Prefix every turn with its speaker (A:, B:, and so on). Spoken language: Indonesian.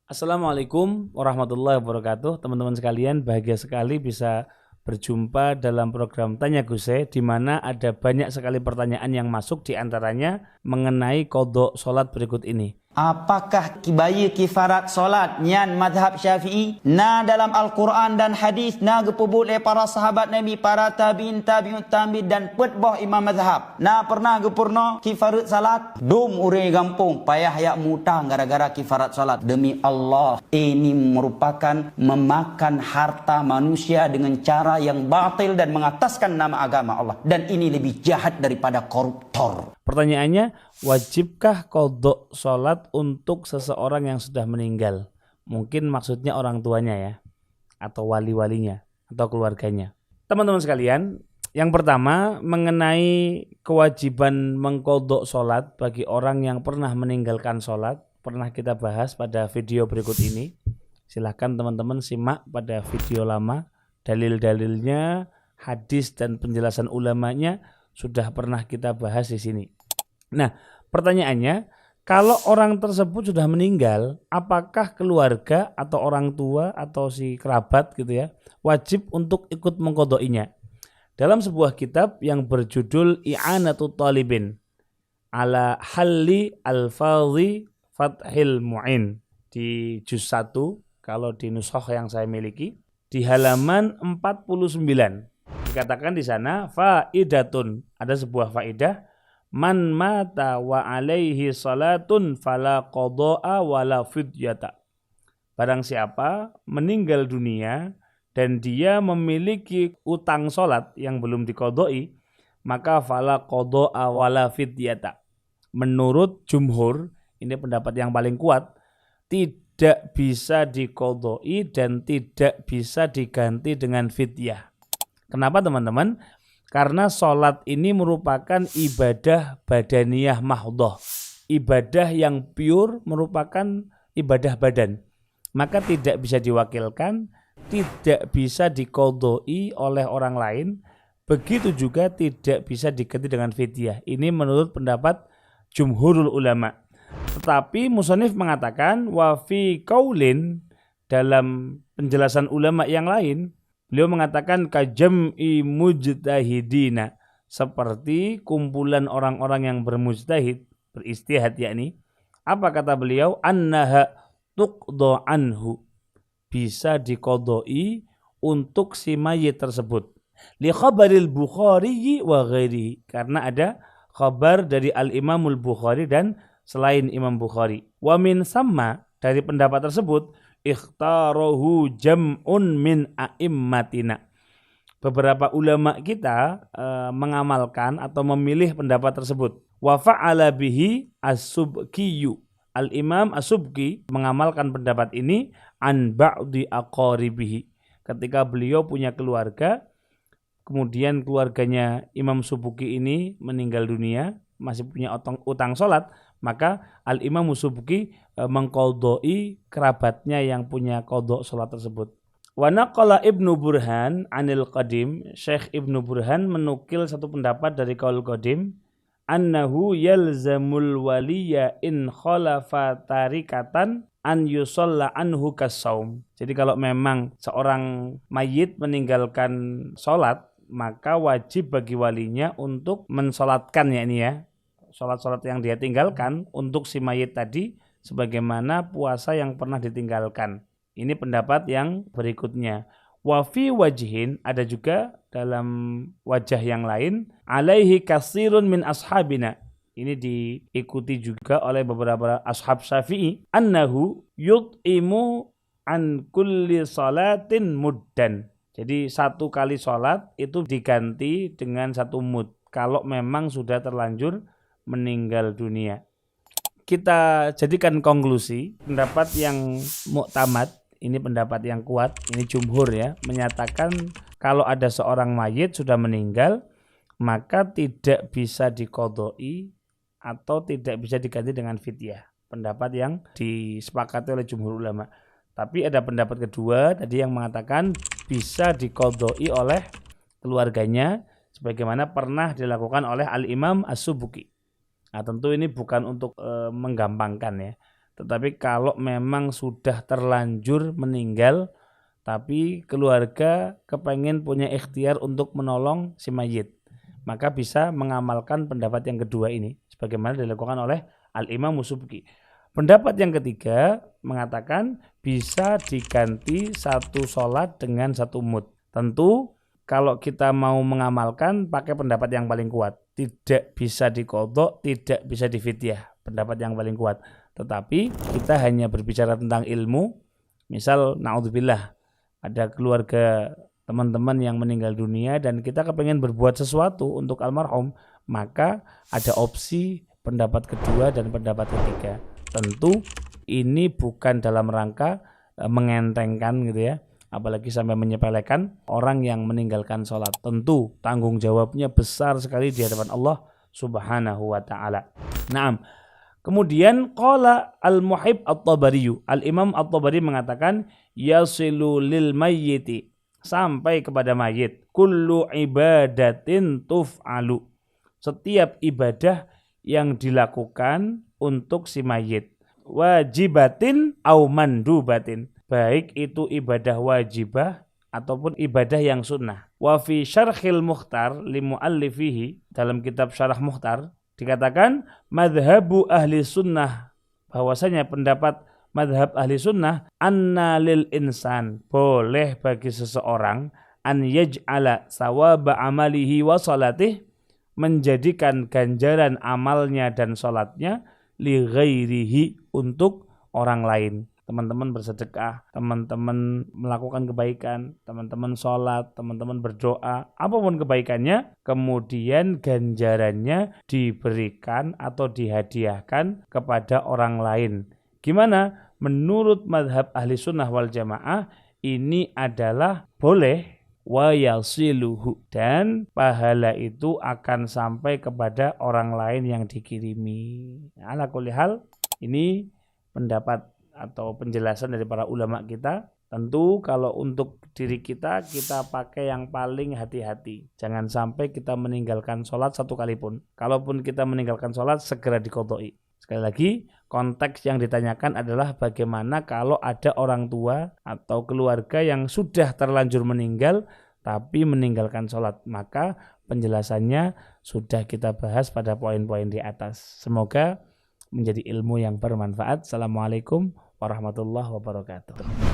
A: Assalamualaikum warahmatullahi wabarakatuh. Teman-teman sekalian, bahagia sekali bisa berjumpa dalam program Tanya Guse, di mana ada banyak sekali pertanyaan yang masuk, di antaranya mengenai qadha salat berikut ini.
B: Apakah kibaya kifarat solat nyan madhab Syafi'i na dalam Al-Quran dan hadis na gepebut oleh para sahabat Nabi, para tabi'in, tabi'ut tabi'in dan petbah imam madhab. Na pernah gepurno kifarat salat dum ure gampung payah yak mutang gara-gara kifarat salat. Demi Allah, ini merupakan memakan harta manusia dengan cara yang batil dan mengataskan nama agama Allah, dan ini lebih jahat daripada koruptor.
A: Pertanyaannya, wajibkah qadha salat untuk seseorang yang sudah meninggal? Mungkin maksudnya orang tuanya ya, atau wali-walinya, atau keluarganya. Teman-teman sekalian, yang pertama mengenai kewajiban mengqadha salat bagi orang yang pernah meninggalkan salat, pernah kita bahas pada video berikut ini. Silahkan teman-teman simak pada video lama, dalil-dalilnya, hadis dan penjelasan ulamanya sudah pernah kita bahas di sini. Nah, pertanyaannya, kalau orang tersebut sudah meninggal, apakah keluarga atau orang tua atau si kerabat gitu ya, wajib untuk ikut mengqadha'inya? Dalam sebuah kitab yang berjudul I'anatut Talibin ala Halli Al-Fadhi Fathil Mu'in di juz 1, kalau di nushah yang saya miliki, di halaman 49. Dikatakan di sana faidatun, ada sebuah faidah, man mata wa alaihi salatun fala qadha'a wala fidyata. Barang siapa meninggal dunia dan dia memiliki utang salat yang belum diqadha'i, maka fala qadha'a wala fidyata. Menurut jumhur, ini pendapat yang paling kuat, tidak bisa diqadha'i dan tidak bisa diganti dengan fidyah. Kenapa teman-teman? Karena sholat ini merupakan ibadah badaniyah mahdhah. Ibadah yang pure, merupakan ibadah badan. Maka tidak bisa diwakilkan, tidak bisa diqadha'i oleh orang lain. Begitu juga tidak bisa diganti dengan fidyah. Ini menurut pendapat jumhurul ulama. Tetapi musannif mengatakan wa fi qaulin, dalam penjelasan ulama yang lain, beliau mengatakan kajam'i mujtahidina, seperti kumpulan orang-orang yang bermujtahid, beristihad yakni. Apa kata beliau? Annaha tuqdha anhu, bisa diqadha'i untuk si mayit tersebut. Li khabaril Bukhari wa ghairihi, karena ada khabar dari Al-Imamul Bukhari dan selain Imam Bukhari. Wa min samma, dari pendapat tersebut, ikhtarahu jam'un min a'immatina. Beberapa ulama kita mengamalkan atau memilih pendapat tersebut. Wa fa'ala bihi as-Subkiyu. Al-Imam as-Subki mengamalkan pendapat ini an ba'di aqaribihi. Ketika beliau punya keluarga, kemudian keluarganya Imam Subki ini meninggal dunia, masih punya utang salat, maka Al-Imam Subki mengqadha'i kerabatnya yang punya qadha salat tersebut. Wa naqala Ibnu Burhan anil Qadim, Syekh Ibnu Burhan menukil satu pendapat dari Qaul Qadim, annahu yalzamul waliya in khalafa tarikatan an yusalla anhu kasaum. Jadi kalau memang seorang mayit meninggalkan salat, maka wajib bagi walinya untuk mensolatkan ya ini ya, salat-salat yang dia tinggalkan untuk si mayit tadi, sebagaimana puasa yang pernah ditinggalkan. Ini pendapat yang berikutnya. Wa fi wajhin, ada juga dalam wajah yang lain, alaihi katsirun min ashabina. Ini diikuti juga oleh beberapa ashab Syafi'i, annahu yut'imu an kulli salatin muddan. Jadi satu kali salat itu diganti dengan satu mud kalau memang sudah terlanjur meninggal dunia. Kita jadikan konklusi, pendapat yang muktamad, ini pendapat yang kuat, ini jumhur ya, menyatakan kalau ada seorang mayit sudah meninggal, maka tidak bisa diqadha'i atau tidak bisa diganti dengan fidyah. Pendapat yang disepakati oleh jumhur ulama. Tapi ada pendapat kedua tadi yang mengatakan bisa diqadha'i oleh keluarganya, sebagaimana pernah dilakukan oleh Al-Imam As-Subki. Nah, tentu ini bukan untuk menggampangkan ya. Tetapi kalau memang sudah terlanjur meninggal, tapi keluarga kepengen punya ikhtiar untuk menolong si mayit, maka bisa mengamalkan pendapat yang kedua ini, sebagaimana dilakukan oleh Al-Imam Subki. Pendapat yang ketiga mengatakan bisa diganti satu sholat dengan satu mud. Tentu kalau kita mau mengamalkan pakai pendapat yang paling kuat, tidak bisa diqadha, tidak bisa difidyah, pendapat yang paling kuat. Tetapi kita hanya berbicara tentang ilmu. Misal naudzubillah, ada keluarga teman-teman yang meninggal dunia dan kita kepengen berbuat sesuatu untuk almarhum, maka ada opsi pendapat kedua dan pendapat ketiga. Tentu ini bukan dalam rangka mengentengkan gitu ya, apalagi sampai menyepelekan orang yang meninggalkan sholat. Tentu tanggung jawabnya besar sekali di hadapan Allah Subhanahu wa ta'ala. Naam. Kemudian qala al-Muhib at-Tabari, Al-Imam at-Tabari mengatakan yasilu lil mayyiti, sampai kepada mayit, kullu ibadatin tuf'alu, setiap ibadah yang dilakukan untuk si mayit, wajibatin au mandubatin, baik itu ibadah wajibah ataupun ibadah yang sunnah. Wa fi syarhil Mukhtar li muallifihi, dalam kitab Syarah Mukhtar dikatakan madhabu ahli sunnah, bahwasanya pendapat madhab ahli sunnah, anna lil insan, boleh bagi seseorang, an yaj'ala sawaba amalihi wa salatih, menjadikan ganjaran amalnya dan salatnya li ghairihi, untuk orang lain. Teman-teman bersedekah, teman-teman melakukan kebaikan, teman-teman sholat, teman-teman berdoa, apapun kebaikannya, kemudian ganjarannya diberikan atau dihadiahkan kepada orang lain. Gimana? Menurut madhab ahli sunnah wal jamaah, ini adalah boleh, wa yasiluhu, dan pahala itu akan sampai kepada orang lain yang dikirimi. Ala kulli hal, ini pendapat atau penjelasan dari para ulama kita. Tentu kalau untuk diri kita, kita pakai yang paling hati-hati. Jangan sampai kita meninggalkan sholat satu kali pun. Kalaupun kita meninggalkan sholat, segera diqadha'i. Sekali lagi, konteks yang ditanyakan adalah bagaimana kalau ada orang tua atau keluarga yang sudah terlanjur meninggal tapi meninggalkan sholat. Maka penjelasannya sudah kita bahas pada poin-poin di atas. Semoga menjadi ilmu yang bermanfaat. Assalamualaikum warahmatullahi wabarakatuh.